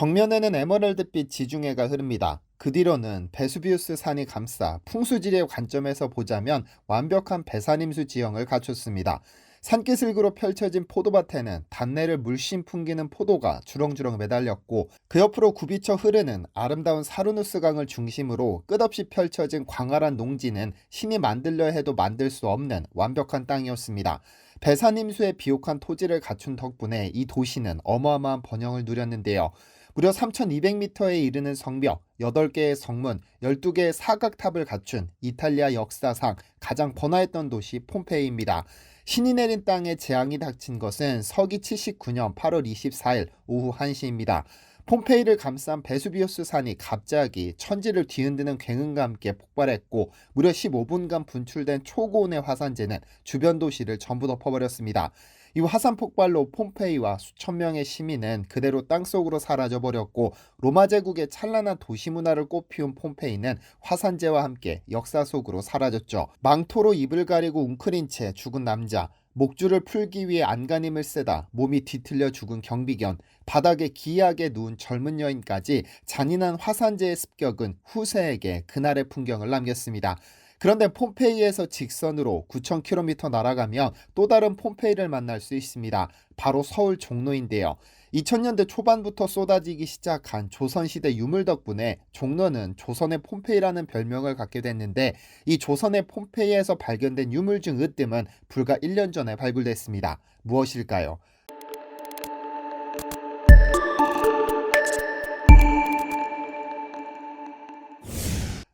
정면에는 에메랄드빛 지중해가 흐릅니다. 그 뒤로는 베수비우스 산이 감싸 풍수지리의 관점에서 보자면 완벽한 배산임수 지형을 갖췄습니다. 산기슭으로 펼쳐진 포도밭에는 단내를 물씬 풍기는 포도가 주렁주렁 매달렸고, 그 옆으로 굽이쳐 흐르는 아름다운 사르누스 강을 중심으로 끝없이 펼쳐진 광활한 농지는 신이 만들려 해도 만들 수 없는 완벽한 땅이었습니다. 배산임수의 비옥한 토지를 갖춘 덕분에 이 도시는 어마어마한 번영을 누렸는데요. 무려 3,200m에 이르는 성벽, 8개의 성문, 12개의 사각탑을 갖춘 이탈리아 역사상 가장 번화했던 도시 폼페이입니다. 신이 내린 땅에 재앙이 닥친 것은 서기 79년 8월 24일 오후 1시입니다. 폼페이를 감싼 베수비우스 산이 갑자기 천지를 뒤흔드는 굉음과 함께 폭발했고, 무려 15분간 분출된 초고온의 화산재는 주변 도시를 전부 덮어버렸습니다. 이 화산 폭발로 폼페이와 수천 명의 시민은 그대로 땅속으로 사라져버렸고, 로마 제국의 찬란한 도시 문화를 꽃피운 폼페이는 화산재와 함께 역사 속으로 사라졌죠. 망토로 입을 가리고 웅크린 채 죽은 남자, 목줄을 풀기 위해 안간힘을 쓰다 몸이 뒤틀려 죽은 경비견, 바닥에 기이하게 누운 젊은 여인까지 잔인한 화산재의 습격은 후세에게 그날의 풍경을 남겼습니다. 그런데 폼페이에서 직선으로 9,000km 날아가면 또 다른 폼페이를 만날 수 있습니다. 바로 서울 종로인데요. 2000년대 초반부터 쏟아지기 시작한 조선시대 유물 덕분에 종로는 조선의 폼페이라는 별명을 갖게 됐는데, 이 조선의 폼페이에서 발견된 유물 중 으뜸은 불과 1년 전에 발굴됐습니다. 무엇일까요?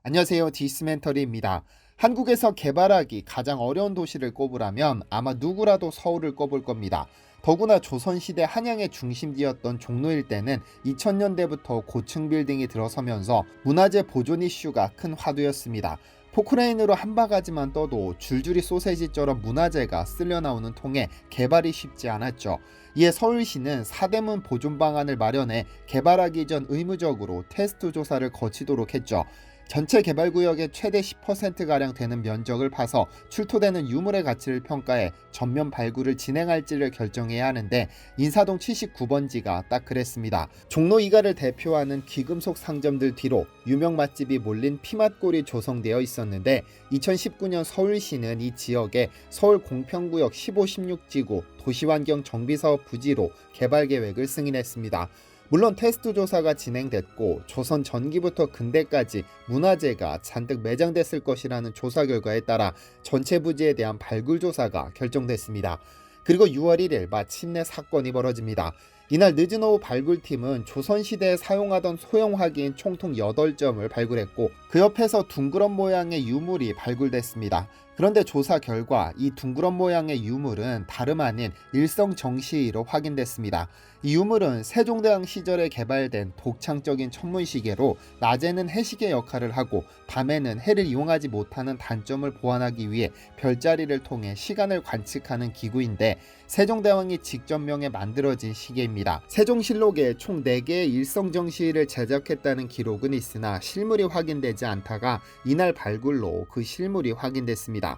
안녕하세요, 디스멘터리입니다. 한국에서 개발하기 가장 어려운 도시를 꼽으라면 아마 누구라도 서울을 꼽을 겁니다. 더구나 조선시대 한양의 중심지였던 종로 일대는 2000년대부터 고층 빌딩이 들어서면서 문화재 보존 이슈가 큰 화두였습니다. 포크레인으로 한 바가지만 떠도 줄줄이 소세지처럼 문화재가 쓸려 나오는 통에 개발이 쉽지 않았죠. 이에 서울시는 사대문 보존 방안을 마련해 개발하기 전 의무적으로 테스트 조사를 거치도록 했죠. 전체 개발구역의 최대 10%가량 되는 면적을 파서 출토되는 유물의 가치를 평가해 전면 발굴을 진행할지를 결정해야 하는데, 인사동 79번지가 딱 그랬습니다. 종로 이가를 대표하는 귀금속 상점들 뒤로 유명 맛집이 몰린 피맛골이 조성되어 있었는데, 2019년 서울시는 이 지역에 서울 공평구역 15, 16지구 도시환경 정비사업 부지로 개발 계획을 승인했습니다. 물론 테스트 조사가 진행됐고 조선 전기부터 근대까지 문화재가 잔뜩 매장됐을 것이라는 조사 결과에 따라 전체 부지에 대한 발굴 조사가 결정됐습니다. 그리고 6월 1일 마침내 사건이 벌어집니다. 이날 늦은 오후 발굴팀은 조선시대에 사용하던 소형 화기인 총통 8점을 발굴했고, 그 옆에서 둥그런 모양의 유물이 발굴됐습니다. 그런데 조사 결과 이 둥그런 모양의 유물은 다름 아닌 일성정시로 확인됐습니다. 이 유물은 세종대왕 시절에 개발된 독창적인 천문시계로 낮에는 해시계 역할을 하고 밤에는 해를 이용하지 못하는 단점을 보완하기 위해 별자리를 통해 시간을 관측하는 기구인데, 세종대왕이 직접 명에 만들어진 시계입니다. 세종실록에 총 4개의 일성정시를 제작했다는 기록은 있으나 실물이 확인되지 않다가 이날 발굴로 그 실물이 확인됐습니다.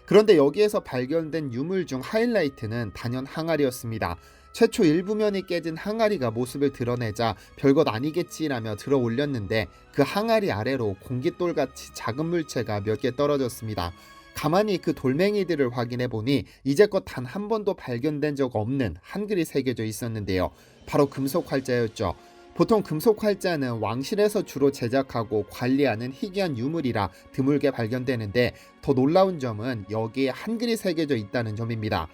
그런데 여기에서 발견된 유물 중 하이라이트는 단연 항아리였습니다. 최초 일부면이 깨진 항아리가 모습을 드러내자 별것 아니겠지라며 들어 올렸는데, 그 항아리 아래로 공깃돌같이 작은 물체가 몇 개 떨어졌습니다. 가만히 그 돌멩이들을 확인해 보니 이제껏 단 한 번도 발견된 적 없는 한글이 새겨져 있었는데요. 바로 금속 활자였죠. 보통 금속 활자는 왕실에서 주로 제작하고 관리하는 희귀한 유물이라 드물게 발견되는데, 더 놀라운 점은 여기에 한글이 새겨져 있다는 점입니다.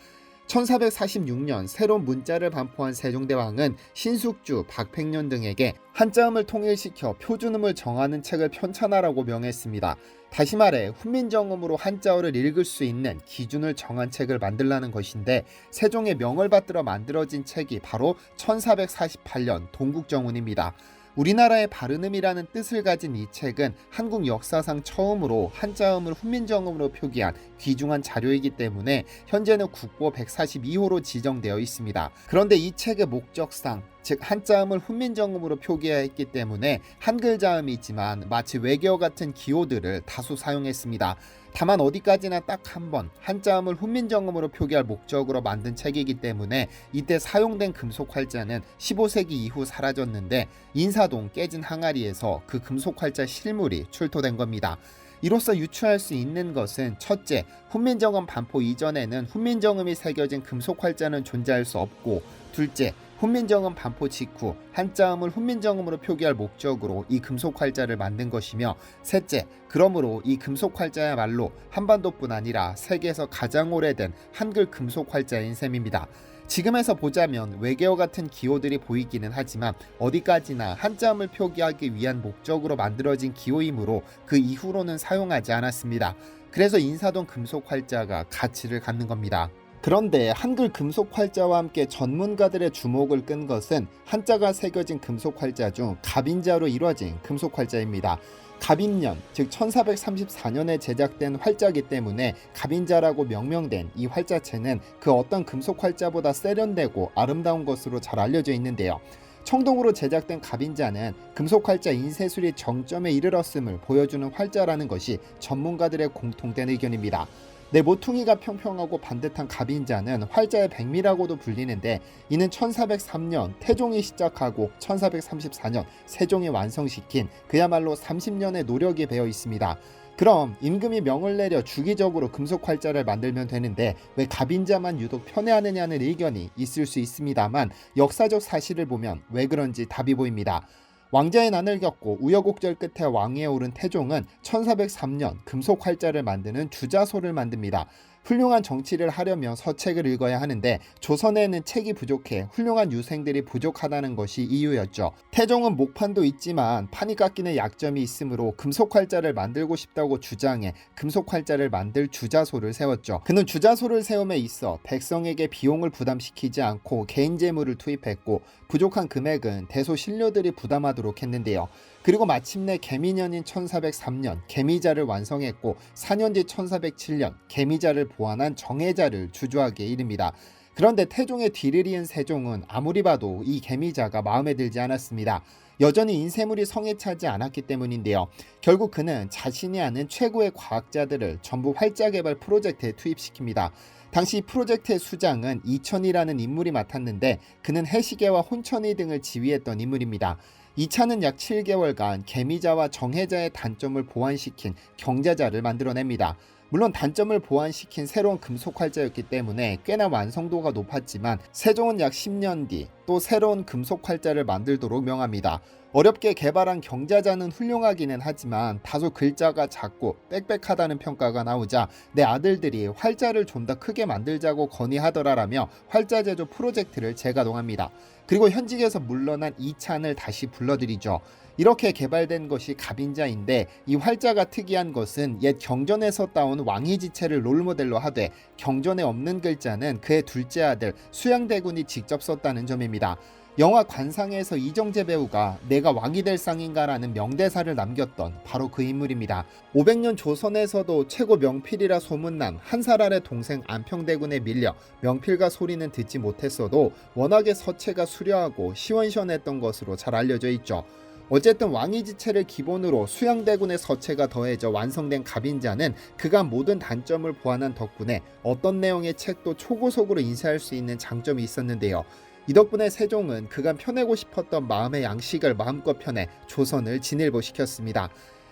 1446년 새로운 문자를 반포한 세종대왕은 신숙주, 박팽년 등에게 한자음을 통일시켜 표준음을 정하는 책을 편찬하라고 명했습니다. 다시 말해 훈민정음으로 한자어를 읽을 수 있는 기준을 정한 책을 만들라는 것인데, 세종의 명을 받들어 만들어진 책이 바로 1448년 동국정운입니다. 우리나라의 바른음이라는 뜻을 가진 이 책은 한국 역사상 처음으로 한자음을 훈민정음으로 표기한 귀중한 자료이기 때문에 현재는 국보 142호로 지정되어 있습니다. 그런데 이 책의 목적상 즉 한자음을 훈민정음으로 표기했기 때문에 한글 자음이지만 마치 외계어 같은 기호들을 다수 사용했습니다. 다만 어디까지나 딱 한 번 한자음을 훈민정음으로 표기할 목적으로 만든 책이기 때문에 이때 사용된 금속 활자는 15세기 이후 사라졌는데 인사동 깨진 항아리에서 그 금속 활자 실물이 출토된 겁니다. 이로써 유추할 수 있는 것은 첫째, 훈민정음 반포 이전에는 훈민정음이 새겨진 금속 활자는 존재할 수 없고, 둘째, 훈민정음 반포 직후 한자음을 훈민정음으로 표기할 목적으로 이 금속 활자를 만든 것이며, 셋째, 그러므로 이 금속 활자야말로 한반도뿐 아니라 세계에서 가장 오래된 한글 금속 활자인 셈입니다. 지금에서 보자면 외계어 같은 기호들이 보이기는 하지만 어디까지나 한자음을 표기하기 위한 목적으로 만들어진 기호이므로 그 이후로는 사용하지 않았습니다. 그래서 인사동 금속 활자가 가치를 갖는 겁니다. 그런데 한글 금속 활자와 함께 전문가들의 주목을 끈 것은 한자가 새겨진 금속 활자 중 갑인자로 이루어진 금속 활자입니다. 갑인년, 즉 1434년에 제작된 활자이기 때문에 갑인자라고 명명된 이 활자체는 그 어떤 금속 활자보다 세련되고 아름다운 것으로 잘 알려져 있는데요. 청동으로 제작된 갑인자는 금속 활자 인쇄술이 정점에 이르렀음을 보여주는 활자라는 것이 전문가들의 공통된 의견입니다. 내 모퉁이가 평평하고 반듯한 갑인자는 활자의 백미라고도 불리는데, 이는 1403년 태종이 시작하고 1434년 세종이 완성시킨 그야말로 30년의 노력이 배어 있습니다. 그럼 임금이 명을 내려 주기적으로 금속 활자를 만들면 되는데 왜 갑인자만 유독 편애하느냐는 의견이 있을 수 있습니다만, 역사적 사실을 보면 왜 그런지 답이 보입니다. 왕자의 난을 겪고 우여곡절 끝에 왕위에 오른 태종은 1403년 금속 활자를 만드는 주자소를 만듭니다. 훌륭한 정치를 하려면 서책을 읽어야 하는데 조선에는 책이 부족해 훌륭한 유생들이 부족하다는 것이 이유였죠. 태종은 목판도 있지만 판이 깎이는 약점이 있으므로 금속 활자를 만들고 싶다고 주장해 금속 활자를 만들 주자소를 세웠죠. 그는 주자소를 세움에 있어 백성에게 비용을 부담시키지 않고 개인 재물을 투입했고, 부족한 금액은 대소신료들이 부담하도록 했는데요. 그리고 마침내 개미년인 1403년 개미자를 완성했고, 4년 뒤 1407년 개미자를 보완한 정해자를 주조하게 이릅니다. 그런데 태종의 뒤를 이은 세종은 아무리 봐도 이 개미자가 마음에 들지 않았습니다. 여전히 인쇄물이 성에 차지 않았기 때문인데요. 결국 그는 자신이 아는 최고의 과학자들을 전부 활자 개발 프로젝트에 투입시킵니다. 당시 프로젝트의 수장은 이천이라는 인물이 맡았는데, 그는 해시계와 혼천이 등을 지휘했던 인물입니다. 이차는 약 7개월간 개미자와 정해자의 단점을 보완시킨 경자자를 만들어냅니다. 물론 단점을 보완시킨 새로운 금속 활자였기 때문에 꽤나 완성도가 높았지만, 세종은 약 10년 뒤 또 새로운 금속 활자를 만들도록 명합니다. 어렵게 개발한 경자자는 훌륭하기는 하지만 다소 글자가 작고 빽빽하다는 평가가 나오자 내 아들들이 활자를 좀 더 크게 만들자고 건의하더라라며 활자 제조 프로젝트를 재가동합니다. 그리고 현직에서 물러난 이찬을 다시 불러들이죠. 이렇게 개발된 것이 갑인자인데, 이 활자가 특이한 것은 옛 경전에서 따온 왕이지체를 롤모델로 하되 경전에 없는 글자는 그의 둘째 아들 수양대군이 직접 썼다는 점입니다. 영화 관상에서 이정재 배우가 내가 왕이 될 상인가라는 명대사를 남겼던 바로 그 인물입니다. 500년 조선에서도 최고 명필이라 소문난 한사랄의 동생 안평대군에 밀려 명필가 소리는 듣지 못했어도 워낙에 서체가 수려하고 시원시원했던 것으로 잘 알려져 있죠. 어쨌든 왕이지체를 기본으로 수양대군의 서체가 더해져 완성된 갑인자는 그간 모든 단점을 보완한 덕분에 어떤 내용의 책도 초고속으로 인쇄할 수 있는 장점이 있었는데요. 이 덕분에 세종은 그간 펴내고 싶었던 마음의 양식을 마음껏 펴내 조선을 진일보시켰습니다.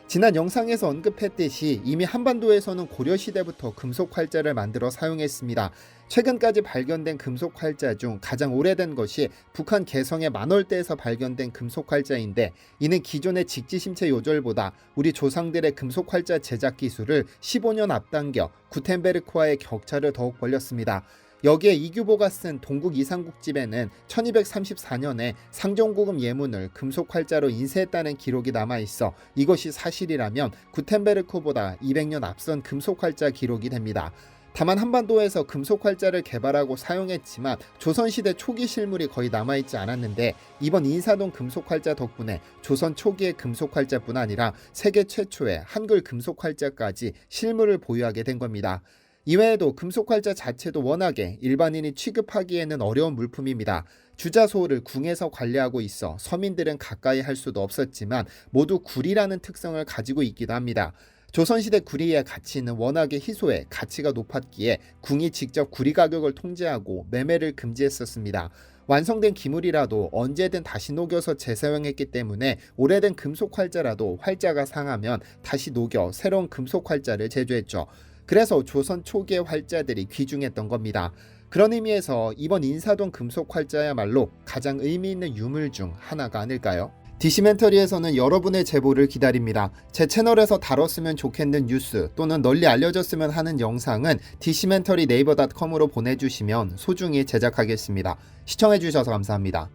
지난 영상에서 언급했듯이 이미 한반도에서는 고려시대부터 금속 활자를 만들어 사용했습니다. 최근까지 발견된 금속 활자 중 가장 오래된 것이 북한 개성의 만월대에서 발견된 금속 활자인데, 이는 기존의 직지심체 요절보다 우리 조상들의 금속 활자 제작 기술을 15년 앞당겨 구텐베르크와의 격차를 더욱 벌렸습니다. 여기에 이규보가 쓴 동국 이상국집에는 1234년에 상종고금 예문을 금속 활자로 인쇄했다는 기록이 남아있어 이것이 사실이라면 구텐베르크보다 200년 앞선 금속 활자 기록이 됩니다. 다만 한반도에서 금속 활자를 개발하고 사용했지만 조선시대 초기 실물이 거의 남아있지 않았는데, 이번 인사동 금속 활자 덕분에 조선 초기의 금속 활자뿐 아니라 세계 최초의 한글 금속 활자까지 실물을 보유하게 된 겁니다. 이외에도 금속활자 자체도 워낙에 일반인이 취급하기에는 어려운 물품입니다. 주자소를 궁에서 관리하고 있어 서민들은 가까이 할 수도 없었지만 모두 구리라는 특성을 가지고 있기도 합니다. 조선시대 구리의 가치는 워낙에 희소해 가치가 높았기에 궁이 직접 구리 가격을 통제하고 매매를 금지했었습니다. 완성된 기물이라도 언제든 다시 녹여서 재사용했기 때문에 오래된 금속 활자라도 활자가 상하면 다시 녹여 새로운 금속 활자를 제조했죠. 그래서 조선 초기의 활자들이 귀중했던 겁니다. 그런 의미에서 이번 인사동 금속 활자야말로 가장 의미 있는 유물 중 하나가 아닐까요? 디시멘터리에서는 여러분의 제보를 기다립니다. 제 채널에서 다뤘으면 좋겠는 뉴스 또는 널리 알려졌으면 하는 영상은 디시멘터리 네이버.com으로 보내주시면 소중히 제작하겠습니다. 시청해주셔서 감사합니다.